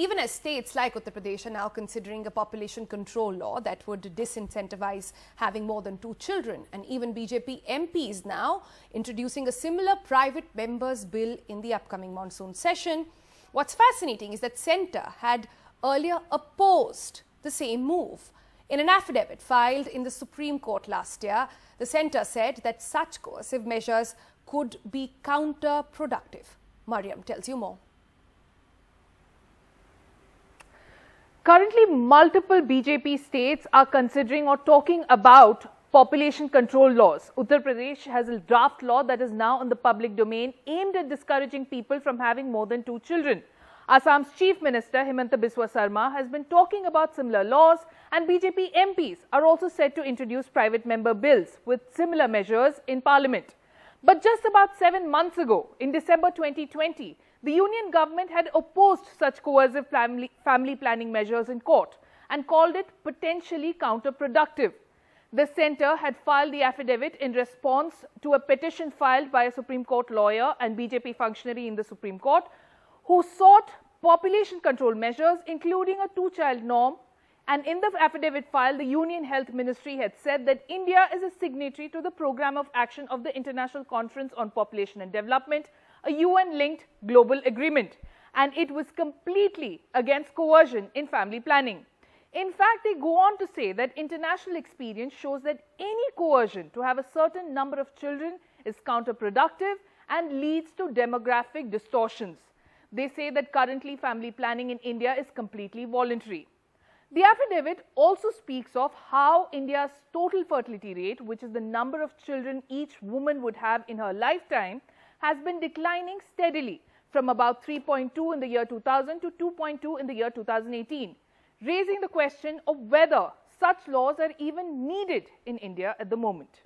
even as states like Uttar Pradesh are now considering a population control law that would disincentivize having more than 2 children, and even BJP MPs now introducing a similar private members bill in the upcoming monsoon session. What's fascinating is that Centre had earlier opposed the same move. In an affidavit filed in the Supreme Court last year, the Centre said that such coercive measures could be counterproductive. Mariam tells you more. Currently, multiple BJP states are considering or talking about population control laws. Uttar Pradesh has a draft law that is now in the public domain aimed at discouraging people from having more than 2 children. Assam's Chief Minister Himanta Biswa Sarma has been talking about similar laws, and BJP MPs are also set to introduce private member bills with similar measures in Parliament. But just about 7 months ago, in December 2020, the union government had opposed such coercive family planning measures in court and called it potentially counterproductive. The Centre had filed the affidavit in response to a petition filed by a Supreme Court lawyer and BJP functionary in the Supreme Court who sought population control measures, including a 2-child norm. And in the affidavit filed, the Union Health Ministry had said that India is a signatory to the Programme of Action of the International Conference on Population and Development, a UN-linked global agreement, and it was completely against coercion in family planning. In fact, they go on to say that international experience shows that any coercion to have a certain number of children is counterproductive and leads to demographic distortions. They say that currently family planning in India is completely voluntary. The affidavit also speaks of how India's total fertility rate, which is the number of children each woman would have in her lifetime, has been declining steadily from about 3.2 in the year 2000 to 2.2 in the year 2018, raising the question of whether such laws are even needed in India at the moment.